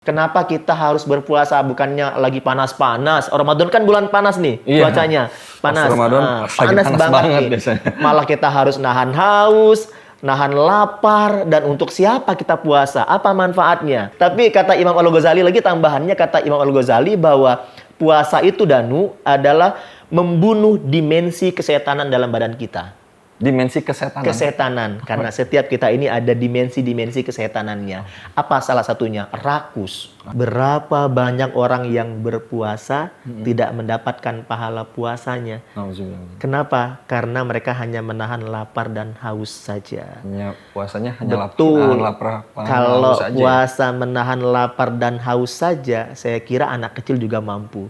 Kenapa kita harus berpuasa? Bukannya lagi panas-panas. Ramadan kan bulan panas nih, cuacanya panas. Panas banget nih. biasanya. Malah kita harus nahan haus, nahan lapar, dan untuk siapa kita puasa? Apa manfaatnya? Tapi kata Imam Al-Ghazali lagi, tambahannya kata Imam Al-Ghazali bahwa puasa itu, Danu, adalah membunuh dimensi kesetanan dalam badan kita. Dimensi kesetanan? Kesetanan, karena setiap kita ini ada dimensi-dimensi kesetanannya. Apa salah satunya? Rakus. Berapa banyak orang yang berpuasa tidak mendapatkan pahala puasanya. Kenapa? Karena mereka hanya menahan lapar dan haus saja. Ya, puasanya hanya Betul. lapar. Kalau puasa menahan lapar dan haus saja, saya kira anak kecil juga mampu.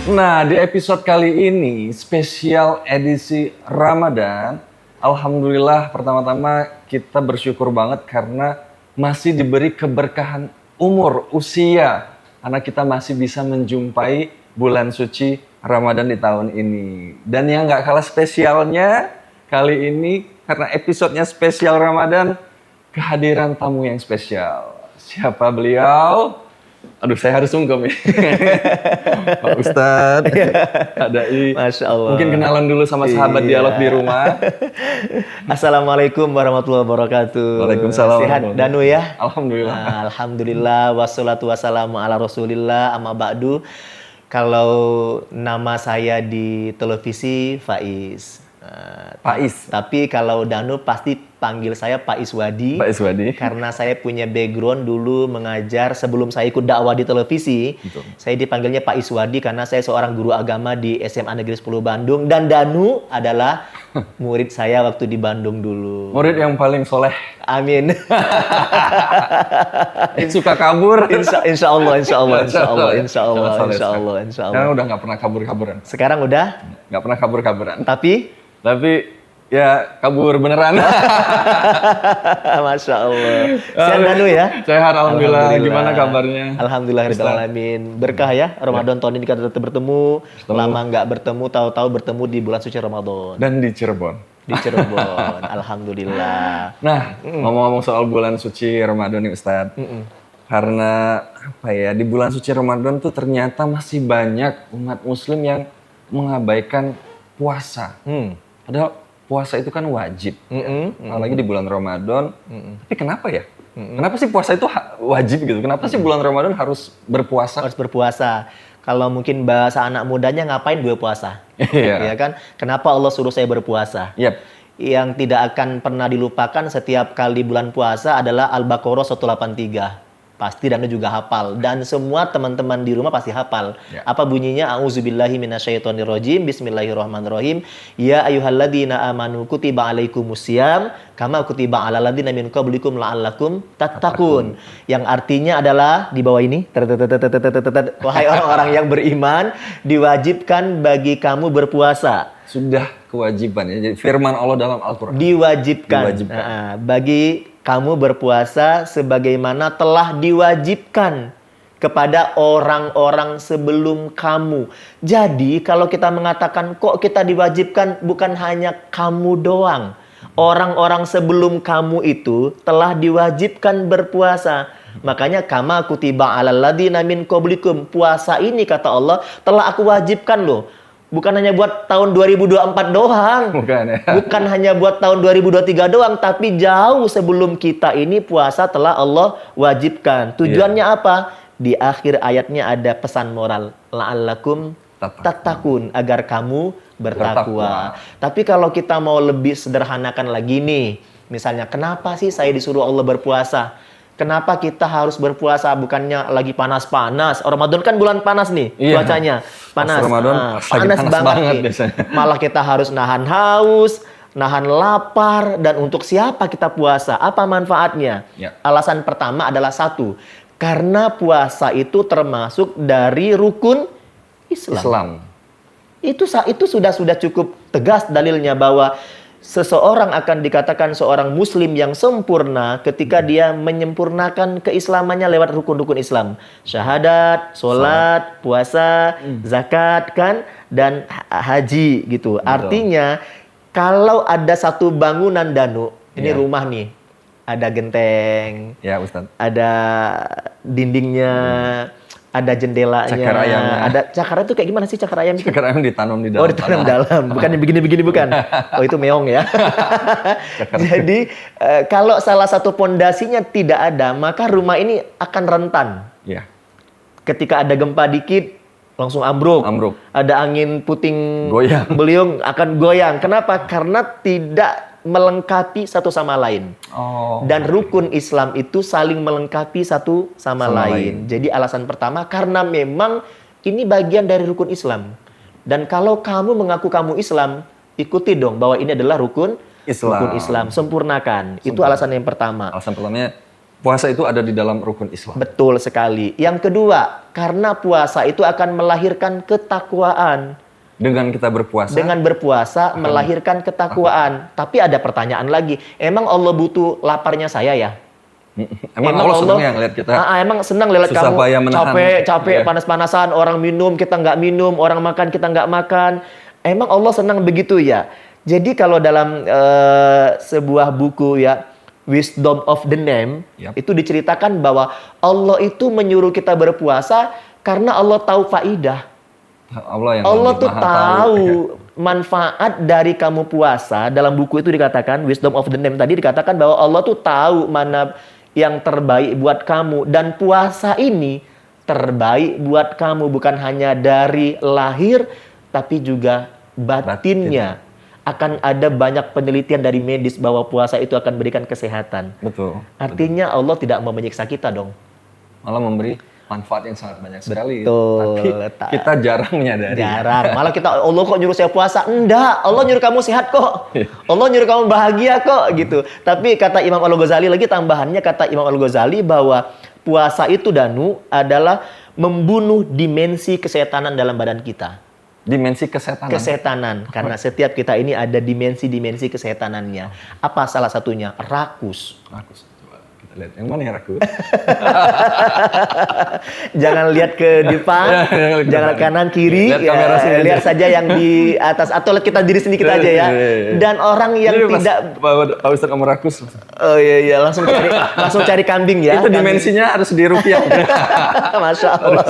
Nah, di episode kali ini, spesial edisi Ramadan. Alhamdulillah, pertama-tama kita bersyukur banget karena masih diberi keberkahan umur, usia. Karena kita masih bisa menjumpai bulan suci Ramadan di tahun ini. Dan yang gak kalah spesialnya, kali ini karena episodenya spesial Ramadan, kehadiran tamu yang spesial. Siapa beliau? Aduh, saya harus sungkem ya. Pak Ustadz, Kak Dai. Masya Allah. Mungkin kenalan dulu sama sahabat dialog di rumah. Assalamualaikum warahmatullahi wabarakatuh. Waalaikumsalam. Sehat Danu ya? Alhamdulillah. Alhamdulillah, wassalatu wassalamu ala rasulillah, amma ba'du. Kalau nama saya di televisi, Faiz. Faiz. Tapi kalau Danu pasti panggil saya Pak Iswadi. Pak Iswadi. Karena saya punya background dulu mengajar sebelum saya ikut dakwah di televisi. Betul. Saya dipanggilnya Pak Iswadi karena saya seorang guru agama di SMA Negeri 10 Bandung. Dan Danu adalah murid saya waktu di Bandung dulu. Murid yang paling soleh. Amin. Suka kabur. Insya Allah. Sekarang udah nggak pernah kabur-kaburan. Sekarang udah? Nggak pernah kabur-kaburan. Tapi ya kabur beneran. Masya Allah. Sehat Danu ya? Sehat, alhamdulillah. Gimana kabarnya? Alhamdulillahirrahmanirrahim. Berkah ya Ramadan tahun ini kita tetap bertemu. Lama nggak bertemu, tahu-tahu bertemu di bulan suci Ramadan. Dan di Cirebon. Di Cirebon. Alhamdulillah. Nah, ngomong-ngomong soal bulan suci Ramadan nih Ustadz. Karena apa ya, di bulan suci Ramadan tuh ternyata masih banyak umat muslim yang mengabaikan puasa. Padahal puasa itu kan wajib, apalagi di bulan Ramadan. Tapi kenapa ya? Kenapa sih puasa itu wajib gitu? Kenapa sih bulan Ramadan harus berpuasa? Harus berpuasa. Kalau mungkin bahasa anak mudanya, ngapain gue puasa? Ya kan? Kenapa Allah suruh saya berpuasa? Yep. Yang tidak akan pernah dilupakan setiap kali bulan puasa adalah Al-Baqarah 183. Pasti Danu juga hafal, dan semua teman-teman di rumah pasti hafal. Ya. Apa bunyinya? A'udzubillahi minasyaitonirrajim. Bismillahirrahmanirrahim. Ya ayyuhalladzina amanu kutiba alaikumusiyam kama kutiba alal ladzina min qablikum la'allakum tattaqun. Yang artinya adalah di bawah ini, wahai orang-orang yang beriman, diwajibkan bagi kamu berpuasa. Sudah kewajiban ya. Jadi firman Allah dalam Al-Qur'an. Diwajibkan. Bagi kamu berpuasa sebagaimana telah diwajibkan kepada orang-orang sebelum kamu. Jadi kalau kita mengatakan kok kita diwajibkan, bukan hanya kamu doang. Orang-orang sebelum kamu itu telah diwajibkan berpuasa. Makanya kama kutiba alal ladzina min qablikum. Puasa ini kata Allah telah aku wajibkan loh. Bukan hanya buat tahun 2024 doang. Bukan ya. Bukan hanya buat tahun 2023 doang, tapi jauh sebelum kita ini puasa telah Allah wajibkan. Tujuannya apa? Di akhir ayatnya ada pesan moral. La'allakum tattaqun, agar kamu bertakwa. Tapi kalau kita mau lebih sederhanakan lagi nih, misalnya kenapa sih saya disuruh Allah berpuasa? Kenapa kita harus berpuasa? Bukannya lagi panas-panas. Ramadan kan bulan panas nih, cuacanya panas. Panas banget biasanya. Malah kita harus nahan haus, nahan lapar, dan untuk siapa kita puasa? Apa manfaatnya? Alasan pertama adalah satu, karena puasa itu termasuk dari rukun Islam. Itu sudah cukup tegas dalilnya bahwa seseorang akan dikatakan seorang muslim yang sempurna ketika dia menyempurnakan keislamannya lewat rukun-rukun Islam. Syahadat, sholat, puasa, zakat kan, dan haji gitu. Artinya kalau ada satu bangunan Danu, ini rumah nih, ada genteng, Ya Ustadz. ada dindingnya, ada jendelanya, Cakar ayamnya. ada cakar itu kayak gimana sih cakar ayam itu? Cakar ayam ditanam di dalam. Oh, ditanam dalam, bukan yang begini-begini bukan. Oh, itu meong ya. Jadi kalau salah satu pondasinya tidak ada, maka rumah ini akan rentan. Iya. Ketika ada gempa dikit langsung ambruk. Ambruk. Ada angin puting Goyang. beliung akan goyang. Kenapa? Karena tidak melengkapi satu sama lain. Oh. Dan rukun Islam itu saling melengkapi satu sama lain. Jadi alasan pertama karena memang ini bagian dari rukun Islam. Dan kalau kamu mengaku kamu Islam, ikuti dong bahwa ini adalah rukun Islam. Sempurnakan. Itu alasan yang pertama. Alasan pertamanya puasa itu ada di dalam rukun Islam. Betul sekali. Yang kedua, karena puasa itu akan melahirkan ketakwaan. Dengan kita berpuasa. Dengan berpuasa melahirkan ketakwaan. Tapi ada pertanyaan lagi. Emang Allah butuh laparnya saya ya? Emang Allah senang ya ngeliat kita. Emang senang lihat susah kamu payah menahan. capek, panas-panasan, orang minum kita nggak minum, orang makan kita nggak makan. Emang Allah senang begitu ya? Jadi kalau dalam sebuah buku ya, Wisdom of the Name, itu diceritakan bahwa Allah itu menyuruh kita berpuasa karena Allah tahu faidah. Allah tuh tahu manfaat dari kamu puasa. Dalam buku itu dikatakan, Wisdom of the Name tadi dikatakan bahwa Allah tuh tahu mana yang terbaik buat kamu. Dan puasa ini terbaik buat kamu bukan hanya dari lahir, tapi juga batinnya. Akan ada banyak penelitian dari medis bahwa puasa itu akan memberikan kesehatan. Betul. Artinya Allah tidak mau menyiksa kita dong. Malah memberi manfaat yang sangat banyak sekali. Betul. Tapi kita jarang menyadari. Jarang. Malah kita, Allah kok nyuruh saya puasa? Enggak. Allah nyuruh kamu sehat kok. Allah nyuruh kamu bahagia kok gitu. Tapi kata Imam Al-Ghazali lagi, tambahannya kata Imam Al-Ghazali bahwa puasa itu Danu adalah membunuh dimensi kesetanan dalam badan kita. Dimensi kesetanan? Kesetanan. Karena setiap kita ini ada dimensi-dimensi kesetanannya. Apa salah satunya? Rakus. Rakus. Lihat yang mana ya rakus? Jangan lihat ke depan, jangan kanan kiri, lihat kamera sini lihat saja yang di atas atau lihat kita diri sendiri kita aja ya. Dan orang yang tidak Pak Ustadz kamu rakus. Oh iya langsung cari kambing ya. Itu dimensinya harus di rupiah. Masya Allah.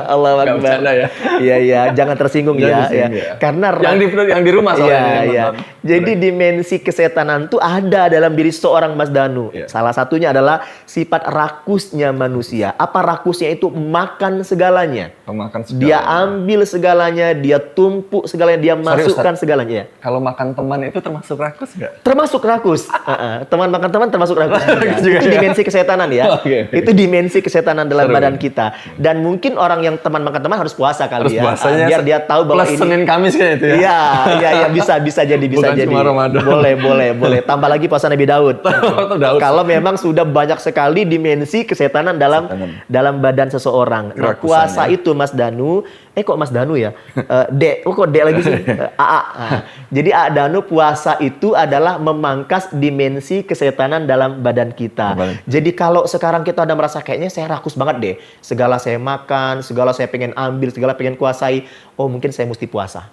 Allah Akbar. Ya. Iya, jangan tersinggung ya. Karena yang di rumah soalnya. Iya. Jadi dimensi kesetanan itu ada dalam diri seorang Mas Danu. Salah satunya adalah sifat rakusnya manusia. Apa rakusnya itu? Makan segalanya. Makan segalanya. Dia ambil segalanya, dia tumpuk segalanya, dia masukkan segalanya. Kalau makan teman itu termasuk rakus nggak? Termasuk rakus. Teman makan teman termasuk rakus. Itu dimensi kesetanan ya. Itu dimensi kesetanan dalam badan kita. Dan mungkin orang yang teman makan teman harus puasa kali ya. Biar dia tahu bahwa plus Senin Kamis kayak itu ya. Iya, bisa jadi. Cuma Ramadan. Boleh. Tambah lagi puasa Nabi Daud. Kalau memang sudah banyak sekali dimensi kesetanan dalam badan seseorang. Nah, puasa itu Mas Danu, kok Mas Danu ya? Kok D lagi sih? AA. Jadi AA Danu, puasa itu adalah memangkas dimensi kesetanan dalam badan kita. Jadi kalau sekarang kita udah merasa kayaknya saya rakus banget deh. Segala saya makan, segala saya pengen ambil, segala pengen kuasai. Oh mungkin saya mesti puasa.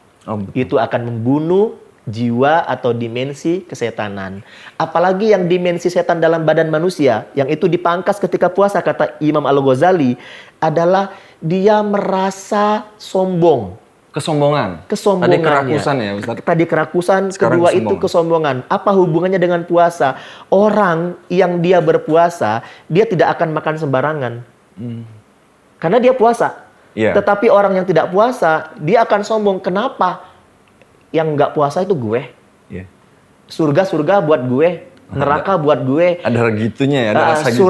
Itu akan membunuh jiwa atau dimensi kesetanan. Apalagi yang dimensi setan dalam badan manusia, yang itu dipangkas ketika puasa, kata Imam Al-Ghazali, adalah dia merasa sombong. Kesombongan. Kesombongannya. Tadi kerakusan ya Ustaz? Tadi kerakusan, kedua itu kesombongan. Apa hubungannya dengan puasa? Orang yang dia berpuasa, dia tidak akan makan sembarangan. Karena dia puasa. Tetapi orang yang tidak puasa, dia akan sombong. Kenapa? Yang nggak puasa itu gue. Surga buat gue, neraka buat gue. Ada gitunya ya, ada rasa gitu.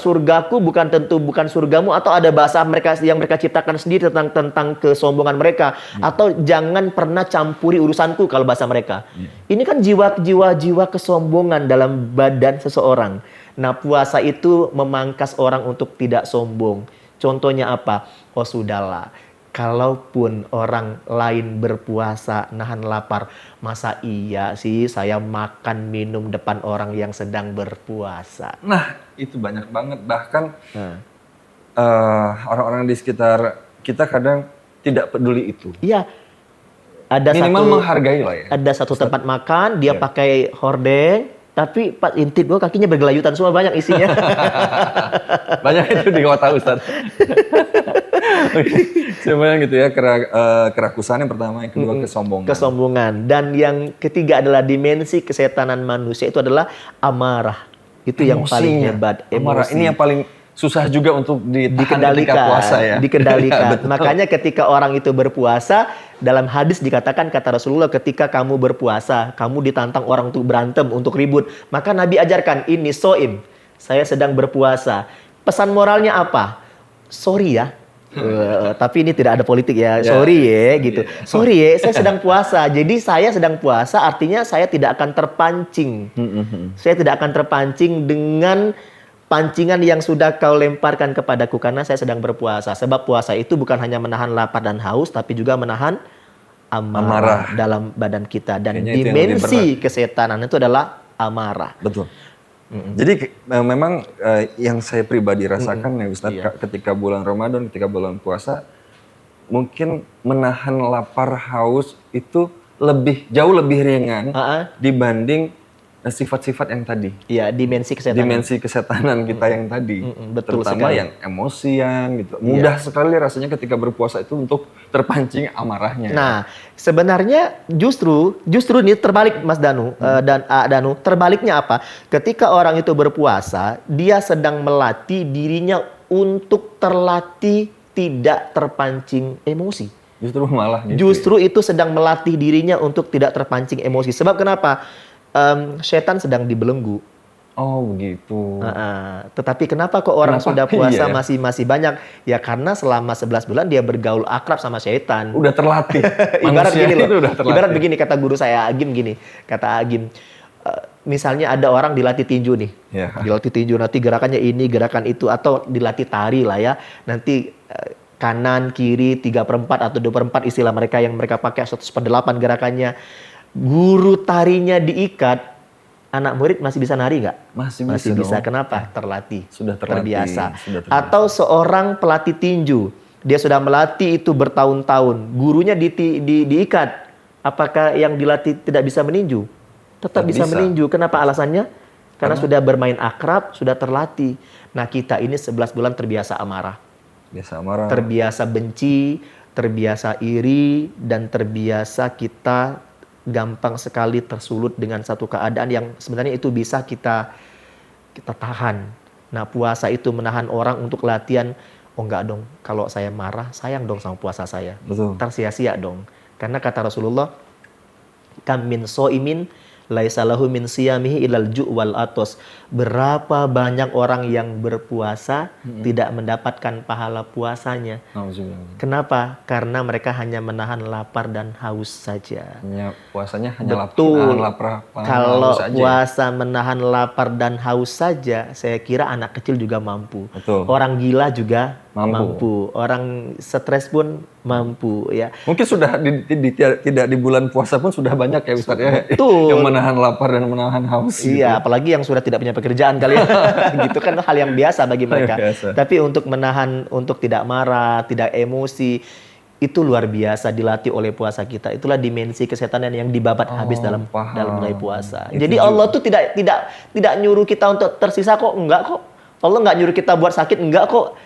Surgaku bukan tentu bukan surgamu, atau ada bahasa mereka yang mereka ciptakan sendiri tentang kesombongan mereka. Atau jangan pernah campuri urusanku kalau bahasa mereka. Ini kan jiwa kesombongan dalam badan seseorang. Nah, puasa itu memangkas orang untuk tidak sombong. Contohnya apa? Oh sudahlah. kalaupun orang lain berpuasa nahan lapar, masa iya sih saya makan minum depan orang yang sedang berpuasa? Nah, itu banyak banget. Bahkan Nah, orang-orang di sekitar kita kadang tidak peduli itu. iya, ada Minimal menghargai lah ya. ada satu tempat makan, dia Iya. pakai hordeng, tapi pas intip gua kakinya bergelayutan semua, banyak isinya. Banyak itu di kota Ustaz. Semuanya gitu ya, kerakusan yang pertama, yang kedua kesombongan. Kesombongan. Dan yang ketiga adalah dimensi kesetanan manusia, itu adalah amarah. Itu yang paling Emosinya. hebat. Amarah. Emosi. Ini yang paling susah juga untuk ditahan ketika Dikendalikan, puasa ya. dikendalikan. Betul. Makanya ketika orang itu berpuasa, dalam hadis dikatakan kata Rasulullah, ketika kamu berpuasa, kamu ditantang orang untuk berantem, untuk ribut, maka Nabi ajarkan, ini soim, saya sedang berpuasa. Pesan moralnya apa? Sorry ya. Tapi ini tidak ada politik ya. Sorry ya gitu. Sorry ya, saya sedang puasa. Jadi saya sedang puasa artinya saya tidak akan terpancing. Saya tidak akan terpancing dengan pancingan yang sudah kau lemparkan kepadaku karena saya sedang berpuasa. Sebab puasa itu bukan hanya menahan lapar dan haus, tapi juga menahan amarah dalam badan kita. Dan Kayaknya itu yang lebih dimensi kesetanan itu adalah amarah. Betul. Jadi memang yang saya pribadi rasakan ya Ustadz, ketika bulan Ramadan, ketika bulan puasa, mungkin menahan lapar haus itu jauh lebih ringan dibanding sifat-sifat yang tadi. Iya, dimensi kesetanan. Dimensi kesetanan kita yang tadi. Betul terutama sekali. yang emosian gitu. Mudah sekali rasanya ketika berpuasa itu untuk terpancing amarahnya. Nah, sebenarnya justru ini terbalik Mas Danu dan Danu. Terbaliknya apa? Ketika orang itu berpuasa, dia sedang melatih dirinya untuk terlatih tidak terpancing emosi. Justru malah gitu. Justru itu sedang melatih dirinya untuk tidak terpancing emosi. Sebab kenapa? Setan sedang dibelenggu. Oh begitu. Tetapi kenapa kok orang sudah puasa Iya. masih banyak? Ya karena selama 11 bulan dia bergaul akrab sama setan. Udah terlatih. Ibarat Manusia gini loh. itu udah terlatih. Ibarat begini kata guru saya Agim gini. Kata Agim, misalnya ada orang dilatih tinju nih. Ya. Dilatih tinju nanti gerakannya ini, gerakan itu, atau dilatih tari lah ya. Nanti kanan, kiri, 3/4 atau 2/4 istilah mereka yang mereka pakai 1/8 gerakannya. Guru tarinya diikat, anak murid masih bisa nari nggak? Masih bisa. dong. Kenapa? Terlatih. Sudah terlatih. Terbiasa. Sudah terbiasa. Atau seorang pelatih tinju, dia sudah melatih itu bertahun-tahun, gurunya diikat. Apakah yang dilatih tidak bisa meninju? Tetap bisa meninju. Kenapa alasannya? Karena sudah bermain akrab, sudah terlatih. Nah, kita ini 11 bulan terbiasa amarah. Biasa marah. Terbiasa benci, terbiasa iri, dan terbiasa kita gampang sekali tersulut dengan satu keadaan yang sebenarnya itu bisa kita tahan. Nah, puasa itu menahan orang untuk latihan. Oh enggak dong, kalau saya marah, sayang dong sama puasa saya. Betul. Ntar sia-sia dong. Karena kata Rasulullah, kam min so'imin laisa lahu min siyamihi ilal ju' wal atos. Berapa banyak orang yang berpuasa tidak mendapatkan pahala puasanya. Kenapa? Karena mereka hanya menahan lapar dan haus saja. Puasanya hanya Betul. lapar. Kalau haus aja. puasa menahan lapar dan haus saja, saya kira anak kecil juga mampu. Betul. Orang gila juga Mampu. Orang stres pun mampu ya. Mungkin sudah tidak di bulan puasa pun sudah banyak ya Ustaz ya. Betul. Yang menahan lapar dan menahan haus. Iya, apalagi yang sudah tidak punya pekerjaan kali ya. Gitu kan hal yang biasa bagi mereka. Biasa. Tapi untuk menahan, untuk tidak marah, tidak emosi, itu luar biasa dilatih oleh puasa kita. Itulah dimensi kesetanan yang dibabat habis dalam nilai puasa. Itu Jadi Allah tuh tidak nyuruh kita untuk tersisa kok, enggak kok. Allah nggak nyuruh kita buat sakit, enggak kok.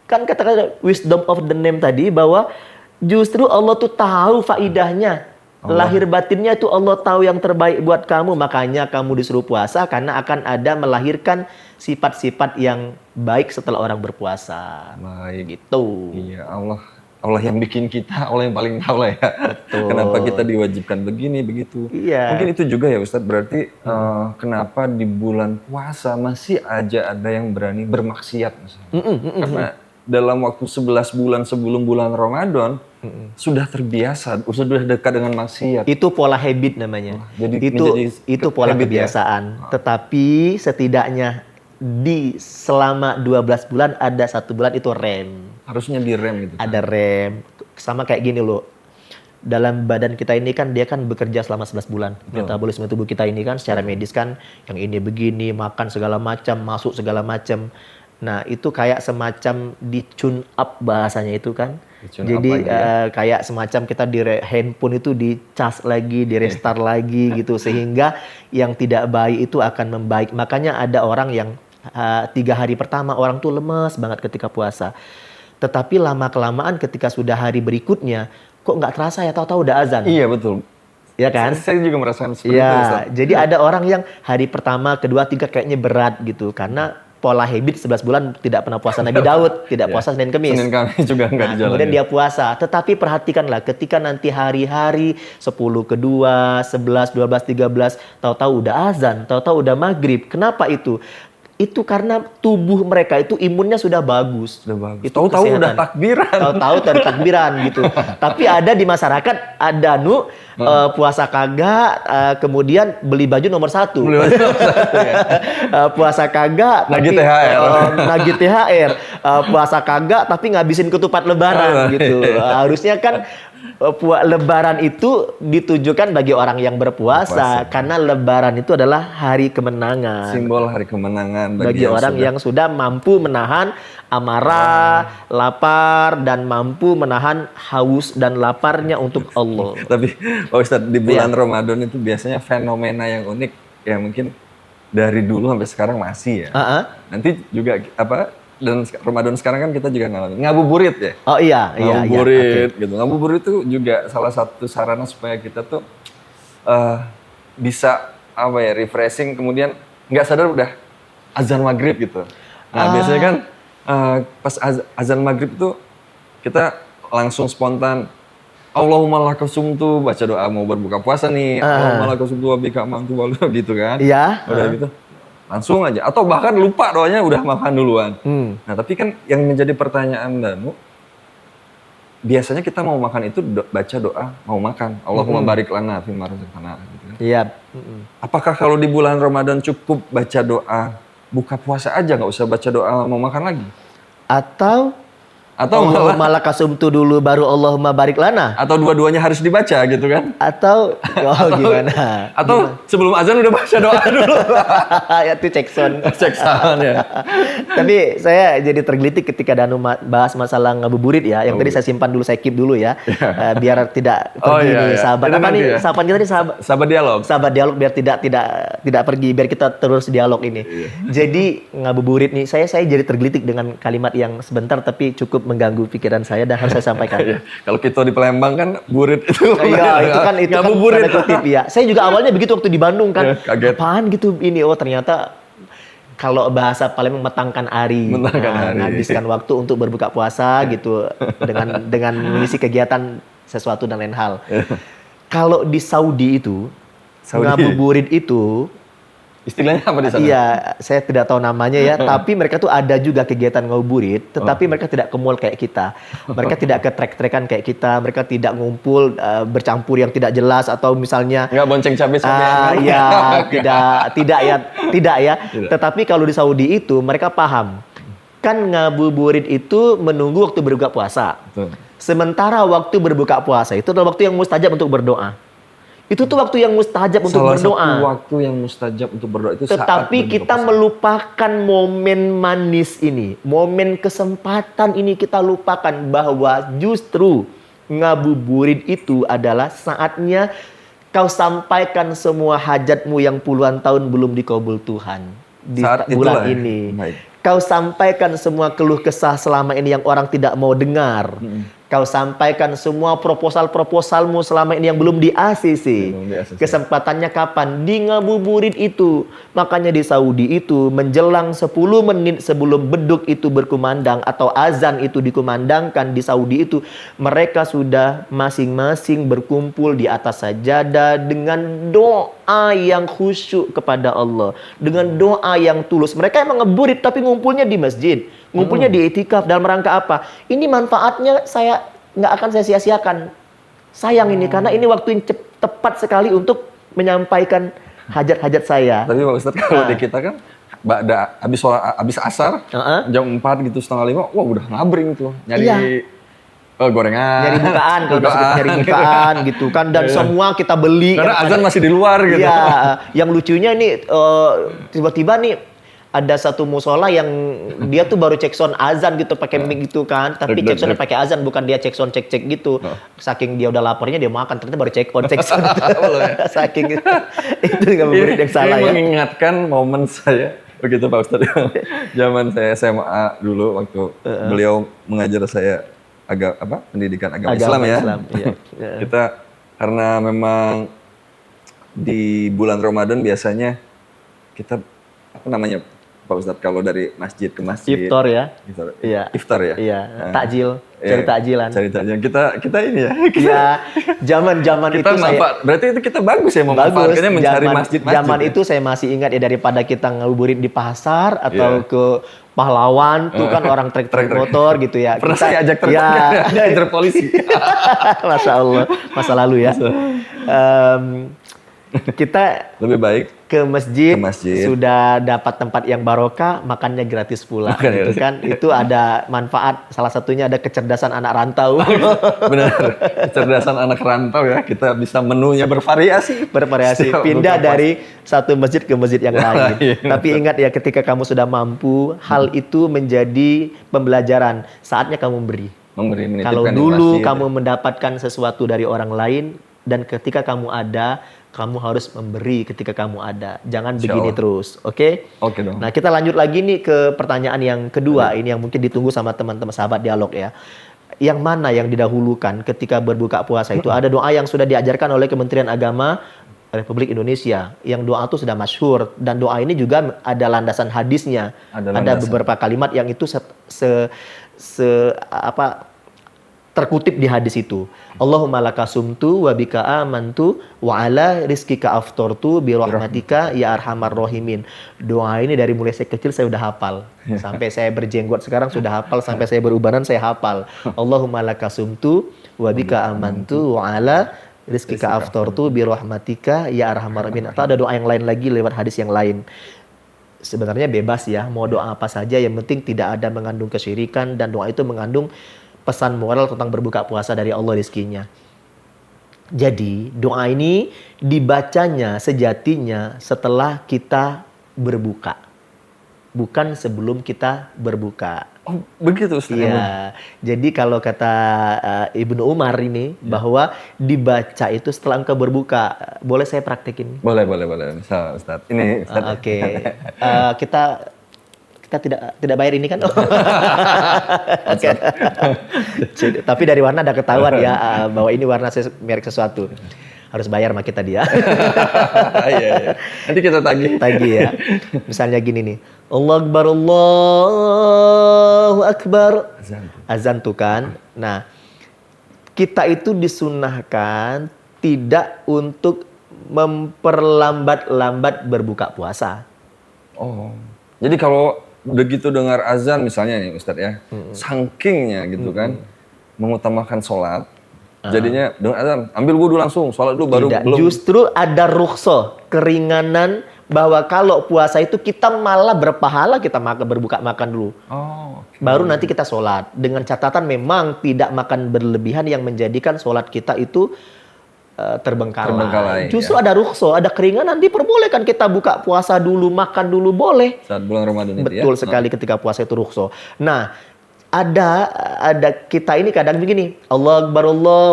Kan kata-kata wisdom of the name tadi bahwa justru Allah tuh tahu faidahnya. Lahir batinnya itu Allah tahu yang terbaik buat kamu. Makanya kamu disuruh puasa karena akan ada melahirkan sifat-sifat yang baik setelah orang berpuasa. Baik. Gitu. Iya, Allah yang bikin kita, Allah yang paling tahu lah ya. Betul. Kenapa kita diwajibkan begini, begitu. Iya. Mungkin itu juga ya Ustadz, berarti kenapa di bulan puasa masih aja ada yang berani bermaksiat misalnya. Karena dalam waktu 11 bulan sebelum bulan Ramadan, sudah terbiasa, sudah dekat dengan maksiat. Itu pola habit namanya. Jadi itu pola habit ya? kebiasaan. Tetapi setidaknya selama 12 bulan ada 1 bulan itu rem. Harusnya direm gitu. Ada rem. sama kayak gini loh. Dalam badan kita ini kan dia kan bekerja selama 11 bulan. Metabolisme tubuh kita ini kan secara medis kan yang ini begini, makan segala macam, masuk segala macam. Nah, itu kayak semacam di tune up bahasanya itu kan. Di-tune Jadi up lagi kayak semacam kita di handphone itu di-cas lagi, di restart lagi gitu sehingga yang tidak baik itu akan membaik. Makanya ada orang yang 3 hari pertama orang tuh lemes banget ketika puasa. Tetapi lama-kelamaan ketika sudah hari berikutnya kok nggak terasa ya, tahu-tahu udah azan. Iya betul. Ya kan? Saya juga merasakan seperti itu. Iya, Ustaz. jadi ada orang yang hari pertama, kedua, tiga kayaknya berat gitu. Karena pola habit 11 bulan tidak pernah puasa Nabi Daud, tidak Iya. puasa Senin Kemis. Senin Kamis juga nggak Nah, dijalani. kemudian dia puasa. Tetapi perhatikanlah ketika nanti hari-hari 10 kedua, 11, 12, 13, tahu-tahu udah azan, tahu-tahu udah maghrib. Kenapa itu? Itu karena tubuh mereka itu imunnya sudah bagus. Sudah bagus. Itu Tahu-tahu udah kesehatan. takbiran. Tahu-tahu dari takbiran gitu. Tapi ada di masyarakat ada puasa kagak, kemudian beli baju nomor 1. Beli baju nomor 1 ya. Puasa kagak, Nagih tapi, THR. Nagih THR. Puasa kagak tapi ngabisin ketupat lebaran gitu. Harusnya kan Lebaran itu ditujukan bagi orang yang berpuasa karena Lebaran itu adalah hari kemenangan. Simbol hari kemenangan Bagi orang yang sudah mampu menahan amarah, lapar, dan mampu menahan haus dan laparnya untuk Allah. Tapi Pak Ustadz, di bulan Ramadan itu biasanya fenomena yang unik ya mungkin dari dulu sampai sekarang masih ya. Nanti juga dan Ramadan sekarang kan kita juga ngalamin ngabuburit ya. Oh iya. Ngabuburit gitu. Ngabuburit itu juga salah satu sarana supaya kita tuh bisa refreshing, kemudian nggak sadar udah azan maghrib gitu. Nah biasanya kan pas azan maghrib itu kita langsung spontan Allahumma laka sumtu, baca doa mau berbuka puasa nih. Allahumma laka sumtu wa bika amantu gitu kan. Iya. Udah gitu. Langsung aja, atau bahkan lupa doanya udah makan duluan. Nah tapi kan yang menjadi pertanyaan Danu, biasanya kita mau makan itu baca doa mau makan. Allahumma barik lana fima razaqtana gitu kan. Iya. Apakah kalau di bulan Ramadan cukup baca doa buka puasa aja, nggak usah baca doa mau makan lagi? Atau Malah malah kasumtu dulu baru Allahumma barik lana? atau dua-duanya harus dibaca gitu kan? Atau gimana? Atau sebelum azan udah baca doa dulu. Ya itu cek sound. Cek sound ya. Tapi saya jadi tergelitik ketika Danu bahas masalah ngabuburit ya. Yang tadi saya simpan dulu, saya keep dulu ya. Biar tidak pergi nih sahabat. Itu Apa nanti nih ya. sahabat kita nih Sahabat dialog. sahabat dialog biar tidak pergi, biar kita terus dialog ini. Jadi ngabuburit nih, saya jadi tergelitik dengan kalimat yang sebentar tapi cukup mengganggu pikiran saya dan harus saya sampaikan. Kalau kita di Palembang kan burit itu. Iya, itu kan ngabuburit. tanda kutip ya. Saya juga awalnya begitu waktu di Bandung kan. Kaget. Apaan gitu ini? Oh ternyata kalau bahasa Palembang metangkan hari. Menghabiskan waktu untuk berbuka puasa gitu dengan mengisi kegiatan sesuatu dan lain hal. Kalau di Saudi itu ngabuburit itu istilahnya apa di sana? iya, saya tidak tahu namanya ya, tapi mereka tuh ada juga kegiatan ngabuburit, tetapi mereka tidak ke mall kayak kita. Mereka tidak ke trek-trekan kayak kita, mereka tidak ngumpul bercampur yang tidak jelas atau misalnya Nggak bonceng cabai sama ya, tidak ya. Tetapi kalau di Saudi itu mereka paham. Kan ngabuburit itu menunggu waktu berbuka puasa. Betul. Sementara waktu berbuka puasa itu adalah waktu yang mustajab untuk berdoa. Itu tuh waktu yang mustajab untuk Salah berdoa. satu waktu yang mustajab untuk berdoa itu saat Tetapi berbuka kita puasa. melupakan momen manis ini, momen kesempatan ini kita lupakan bahwa justru ngabuburit itu adalah saatnya kau sampaikan semua hajatmu yang puluhan tahun belum dikabul Tuhan di Saat bulan itulah ya. ini. Baik. Kau sampaikan semua keluh kesah selama ini yang orang tidak mau dengar. Kau sampaikan semua proposal-proposalmu selama ini yang belum di-ACC. Belum di-ACC. Kesempatannya kapan? Di ngabuburit itu. Makanya di Saudi itu menjelang 10 menit sebelum beduk itu berkumandang atau azan itu dikumandangkan di Saudi itu, mereka sudah masing-masing berkumpul di atas sajadah dengan doa yang khusyuk kepada Allah, dengan doa yang tulus. Mereka emang ngeburit tapi ngumpulnya di masjid, ngumpulnya di itikaf dalam rangka apa? Ini manfaatnya saya nggak akan saya sia-siakan. Sayang ini karena ini waktu yang tepat sekali untuk menyampaikan hajat-hajat saya. Tapi Pak Ustadz kalau di kita kan habis asar jam 4 gitu 4:30, wah udah ngabring tuh nyari Iya. Oh, gorengan. Nyari bukaan kalau bahasa kita, nyari bukaan gitu kan, dan semua kita beli. Karena yang azan ada- masih di luar gitu. Iya, yang lucunya nih tiba-tiba nih ada satu musola yang dia tuh baru cek sound azan gitu pakai mic gitu kan, tapi Dek, cek soundnya dek. pakai azan, bukan dia cek sound cek gitu. Saking dia udah laparnya dia makan, ternyata baru cek on cek sound. Saking itu ngabuburit yang salah Ini ya. mengingatkan momen saya begitu Pak Ustadz. Zaman saya SMA dulu waktu beliau mengajar saya pendidikan agama Islam ya. iya. Kita karena memang di bulan Ramadan biasanya kita apa namanya Pak Ustadz kalau dari masjid ke masjid. Iftar ya. Iya. Iftar ya. Iya, Nah, takjil, iya, cari takjilan. Cari takjilan. Kita ini ya. Iya, zaman-zaman itu Kita saya berarti itu kita bagus ya bagus. memanfaatkannya mencari masjid-masjid. Zaman ya? itu saya masih ingat ya, daripada kita ngabuburit di pasar atau Iya. ke pahlawan tuh kan orang trek-trek motor gitu ya. Pernah Kita- saya ajak trek ya, ada polisi. Masya Allah, masa lalu ya. Kita Lebih baik ke masjid, Ke masjid. sudah dapat tempat yang barokah, makannya gratis pula. Makan Gitu gratis. kan. Itu ada manfaat, salah satunya ada kecerdasan anak rantau. benar. Kecerdasan anak rantau ya, kita bisa menunya bervariasi. Bervariasi, Setiap pindah buka dari satu masjid ke masjid yang lain. Tapi ingat ya, ketika kamu sudah mampu, hal itu menjadi pembelajaran. Saatnya kamu beri. memberi menitipkan Kalau di dulu masjid. kamu mendapatkan sesuatu dari orang lain, dan ketika kamu ada, kamu harus memberi ketika kamu ada. Jangan Insya begini Allah. terus, oke? Oke dong. Nah, kita lanjut lagi nih ke pertanyaan yang kedua. Ini yang mungkin ditunggu sama teman-teman sahabat dialog ya. Yang mana yang didahulukan ketika berbuka puasa itu? Ada doa yang sudah diajarkan oleh Kementerian Agama Republik Indonesia. Yang doa itu sudah masyhur, dan doa ini juga ada landasan hadisnya. Ada Ada landasan. beberapa kalimat yang itu terkutip di hadis itu. Allahumma laka sumtu wa bika amantu wa ala rizkika aftortu bi rahmatika ya arhamar rahimin. Doa ini dari mulai saya kecil saya udah hafal. Sampai saya berjenggot sekarang sudah hafal, sampai saya berubanan saya hafal. Allahumma laka sumtu wa bika amantu wa ala rizkika aftortu bi rahmatika ya arhamar rahimin. Atau ada doa yang lain lagi lewat hadis yang lain. Sebenarnya bebas ya, mau doa apa saja, yang penting tidak ada mengandung kesyirikan, dan doa itu mengandung pesan moral tentang berbuka puasa dari Allah rizkinya. Jadi doa ini dibacanya sejatinya setelah kita berbuka, bukan sebelum kita berbuka. Oh, begitu Ustaz. Iya, jadi kalau kata Ibnu Umar ini bahwa dibaca itu setelah engkau berbuka. Boleh saya praktekin? Boleh. Misal Ustaz. Ini Ustaz. Oke. Kita tidak bayar ini kan? Oke. Tapi dari warna ada ketahuan ya bahwa ini warna merek sesuatu. Harus bayar sama kita dia. Iya. Nanti kita tagih. Tagih ya. Misalnya gini nih. Allahu Akbar, Allahu Akbar. Azan tuh kan. Nah, kita itu disunahkan tidak untuk memperlambat-lambat berbuka puasa. Oh. Jadi kalau begitu dengar azan misalnya nih Ustaz ya, sangkingnya gitu kan, mengutamakan sholat, jadinya dengar azan, ambil wudhu langsung, sholat dulu baru Tidak, belum. justru ada rukhsah, keringanan, bahwa kalau puasa itu kita malah berpahala, kita berbuka makan dulu. Oh, oke. Baru nanti kita sholat. Dengan catatan memang tidak makan berlebihan yang menjadikan sholat kita itu terbengkalai. Justru ada rukhsah, ada keringanan, diperbolehkan kita buka puasa dulu, makan dulu, boleh. Saat bulan Ramadan itu ya. Betul sekali, ketika puasa itu rukhsah. Nah, ada kita ini kadang begini, Allahu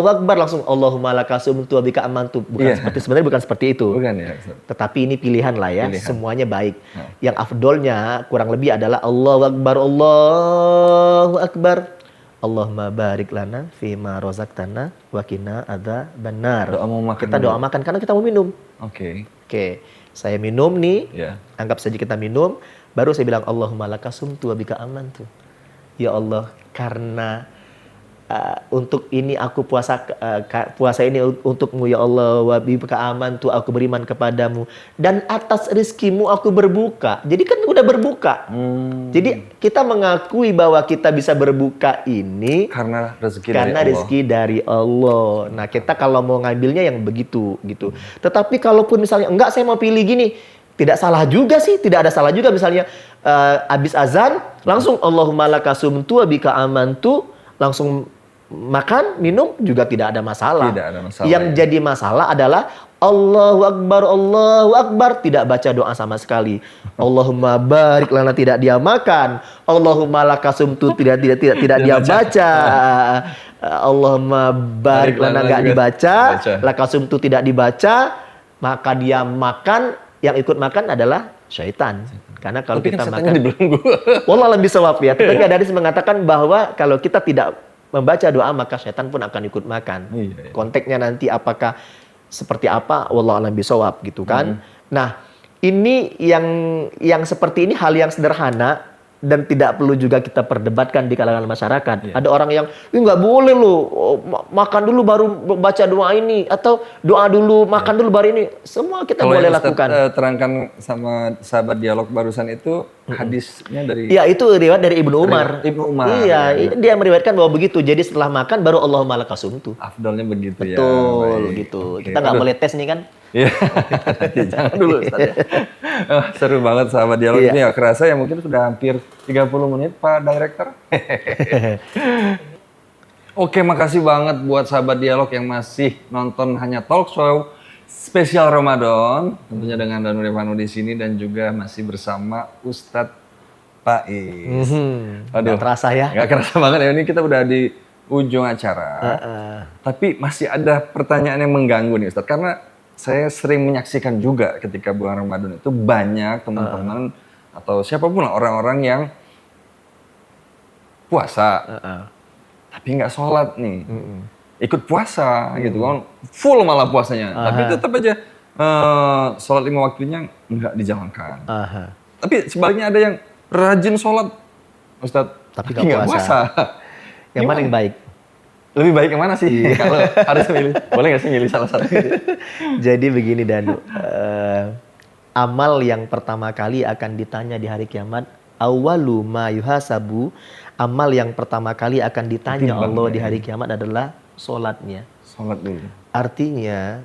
Akbar langsung Allahumma laka sumtu wa bika amantu. Sebenarnya bukan seperti itu. Bukan ya Ustaz. Tetapi ini pilihan lah ya, Pilihan. semuanya baik. Yang afdolnya kurang lebih adalah Allahu Akbar. Allahumma barik lana fima rozaqtana wa qina adzabannar. Doa mau makan Kita dulu. doa makan karena kita mau minum. Oke. Oke, saya minum nih. Ya. Anggap saja kita minum, baru saya bilang Allahumma laka sumtu wa bika amantu. Ya Allah, karena untuk ini aku puasa ini untukmu ya Allah, wa bika amantu, aku beriman kepadamu, dan atas rizkimu aku berbuka. Jadi kan udah berbuka. Jadi kita mengakui bahwa kita bisa berbuka ini Karena rezeki karena dari Allah. rezeki dari Allah. Nah, kita kalau mau ngambilnya yang begitu gitu. Tetapi kalaupun misalnya enggak, saya mau pilih gini, tidak salah juga sih, tidak ada salah juga. Misalnya habis azan langsung Allahumma laka sumtu wa bika amantu, langsung makan, minum juga tidak ada masalah. Tidak ada masalah, Yang ya. jadi masalah adalah Allahu Akbar, tidak baca doa sama sekali. Allahumma barik lana, tidak dia makan. Allahumma lakasumtu, tidak dia baca. Allahumma barik lana nggak dibaca, lakasumtu tidak dibaca, maka dia makan, yang ikut makan adalah syaitan. Karena kalau Tapi kita kan makan, setannya dibelenggu. wallah lebih sawab ya. Tetapi ada hadis mengatakan bahwa kalau kita tidak membaca doa maka syaitan pun akan ikut makan. Iya. Konteksnya nanti apakah seperti apa, wallah alam bisawab gitu kan. Nah, ini yang seperti ini hal yang sederhana dan tidak perlu juga kita perdebatkan di kalangan masyarakat. Ada orang yang nggak boleh loh, makan dulu baru baca doa ini, atau doa dulu makan dulu baru ini. Semua kita Kalau boleh yang Ustadz, lakukan. terangkan sama sahabat dialog barusan itu hadisnya dari Iya, itu riwayat dari Ibnu Umar. Ibnu Umar. Iya, dia meriwayatkan bahwa begitu. Jadi setelah makan baru Allahumma lakasumtu. afdalnya begitu ya. Betul, Baik. gitu. Oke. Kita nggak Aduh. boleh tes nih kan? Iya, jangan dulu Ustaz ya. Seru banget sahabat dialog Iya. ini ya. Kerasa ya mungkin sudah hampir 30 menit Pak Director. Oke, makasih banget buat sahabat dialog yang masih nonton Hanya Talk Show spesial Ramadan. Tentunya dengan Danu Revano di sini dan juga masih bersama Ustadz Faiz. Nggak terasa ya. Nggak kerasa banget ya, ini kita udah di ujung acara. Tapi masih ada pertanyaan yang mengganggu nih Ustadz, karena saya sering menyaksikan juga ketika bulan Ramadan itu banyak teman-teman atau siapapun lah orang-orang yang puasa, tapi nggak sholat nih, ikut puasa gitu kan, full malah puasanya, tapi tetap aja sholat 5 waktunya nggak dijalankan. Tapi sebaliknya ada yang rajin sholat, Ustadz, Tapi tapi nggak nggak puasa. puasa. Yang mana yang baik? Lebih baik yang mana sih? Kalau harus milih, boleh nggak sih milih salah satu? Jadi begini Danu, amal yang pertama kali akan ditanya di hari kiamat, awwalu ma yuhasabu, amal yang pertama kali akan ditanya Allah di hari kiamat adalah sholatnya. Sholat dulu. Artinya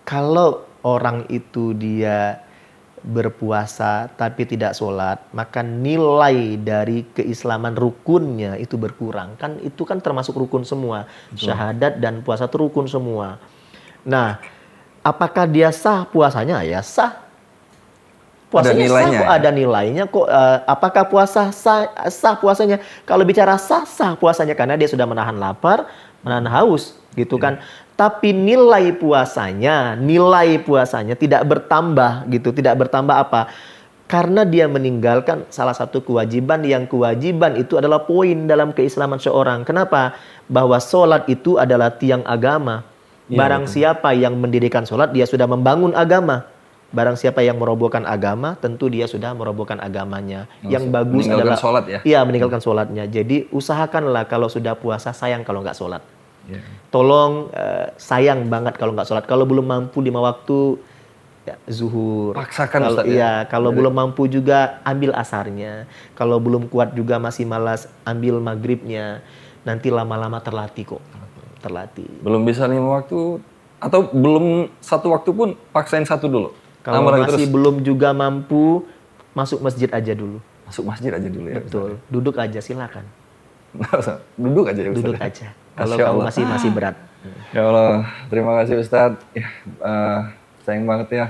kalau orang itu dia berpuasa tapi tidak sholat, maka nilai dari keislaman rukunnya itu berkurang. Kan itu kan termasuk rukun semua. Syahadat dan puasa itu rukun semua. Nah, apakah dia sah puasanya? Ya sah. Puasanya nilainya, sah kok, ya? ada nilainya kok. Apakah puasa sah puasanya? Kalau bicara sah puasanya karena dia sudah menahan lapar, menahan haus, gitu kan. Tapi nilai puasanya tidak bertambah gitu. Tidak bertambah apa? Karena dia meninggalkan salah satu kewajiban yang kewajiban itu adalah poin dalam keislaman seorang. Kenapa? Bahwa sholat itu adalah tiang agama. Barang siapa yang mendirikan sholat, dia sudah membangun agama. Barang siapa yang merobohkan agama, tentu dia sudah merobohkan agamanya. Yang bagus meninggalkan adalah sholat ya? Iya, meninggalkan sholatnya. Jadi usahakanlah kalau sudah puasa, sayang kalau nggak sholat. Yeah. Tolong sayang banget kalau nggak sholat. Kalau belum mampu 5 waktu, ya, zuhur. Paksakan Kalau, Ustaz, ya? iya, kalau belum mampu juga ambil asarnya. Kalau belum kuat juga masih malas, ambil maghribnya. Nanti lama-lama terlatih kok. Terlatih. Belum bisa 5 waktu atau belum 1 waktu pun paksain 1 dulu. Kalau Tambah lagi masih terus. belum juga mampu, masuk masjid aja dulu. Masuk masjid aja dulu ya. Betul. Duduk aja silakan. Nggak usah. Duduk aja ya Ustaz. Duduk aja. Kalau Masya kamu Allah. masih berat. Ya Allah, terima kasih Ustadz. Ya, sayang banget ya.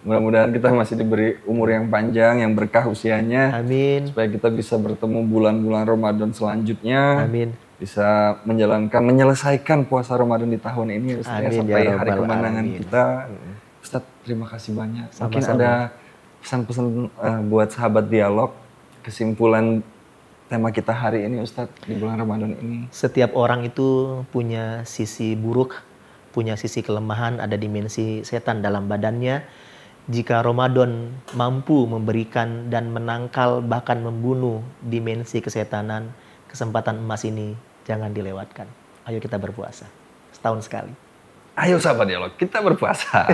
Mudah-mudahan kita masih diberi umur yang panjang, yang berkah usianya. Amin. Supaya kita bisa bertemu bulan-bulan Ramadan selanjutnya. Amin. Bisa menyelesaikan puasa Ramadan di tahun ini Ustadz, ya, Amin, sampai ya hari Rabbal kemenangan Alamin. kita. Ustadz, terima kasih banyak. Mungkin Sama-sama. ada pesan-pesan buat sahabat dialog, kesimpulan tema kita hari ini Ustadz di bulan Ramadan ini. Setiap orang itu punya sisi buruk, punya sisi kelemahan, ada dimensi setan dalam badannya. Jika Ramadan mampu memberikan dan menangkal bahkan membunuh dimensi kesetanan, kesempatan emas ini jangan dilewatkan. Ayo kita berpuasa. Setahun sekali. Ayo sahabat dialog, kita berpuasa.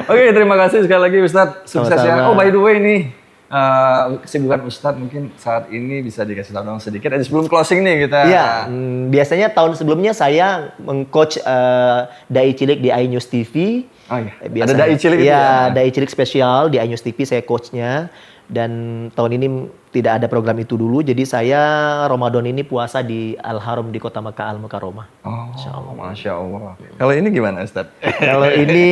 Oke, terima kasih sekali lagi Ustadz. Sukses ya. Sama-sama. Oh, by the way nih, kesibukan Ustadz mungkin saat ini bisa dikasih tahu dong sedikit aja sebelum closing nih kita. Iya, biasanya tahun sebelumnya saya meng-coach Dai Cilik di iNews TV. Oh iya, Biasa, ada Dai Cilik itu ya? ya? Dai Cilik spesial di iNews TV saya coachnya. Dan tahun ini tidak ada program itu dulu. Jadi saya Ramadan ini puasa di Al-Haram di Kota Makkah Al-Mukarramah. Oh, Masya Allah. Kalau ini gimana Ustaz? Kalau ini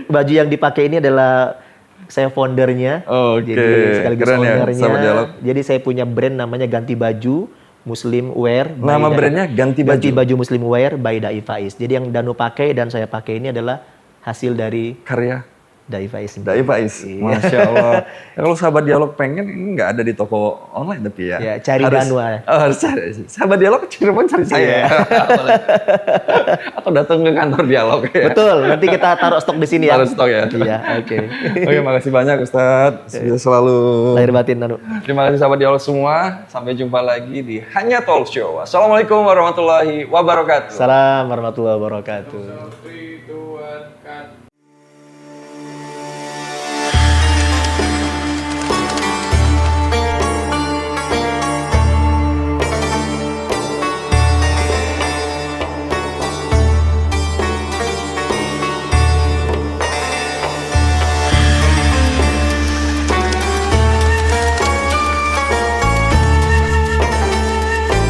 baju yang dipakai ini adalah saya foundernya. Oke, Jadi sekaligus keren ya, ownernya. Sahabat Dialog. Jadi saya punya brand namanya Ganti Baju Muslim Wear. by Nama Da- brandnya Ganti Baju? Ganti Baju Muslim Wear by Dai Faiz. Jadi yang Danu pakai dan saya pakai ini adalah hasil dari Karya Dai Faiz. Dai Faiz. Masya Allah. Ya, kalau Sahabat Dialog pengen, ini nggak ada di toko online tapi ya. Ya, cari Danu aja. Oh, harus cari. Sahabat Dialog Cirebon cari saya. Iya. Atau datang ke kantor Dialog ya. Betul, nanti kita taruh stok di sini ya. Taruh stok ya. Iya, oke. Oke, makasih banyak Ustadz. Sukses selalu. Lahir batin Danu. Terima kasih Sahabat Dialog semua. Sampai jumpa lagi di Hanya Talk Show. Assalamualaikum warahmatullahi wabarakatuh. Salam warahmatullahi wabarakatuh.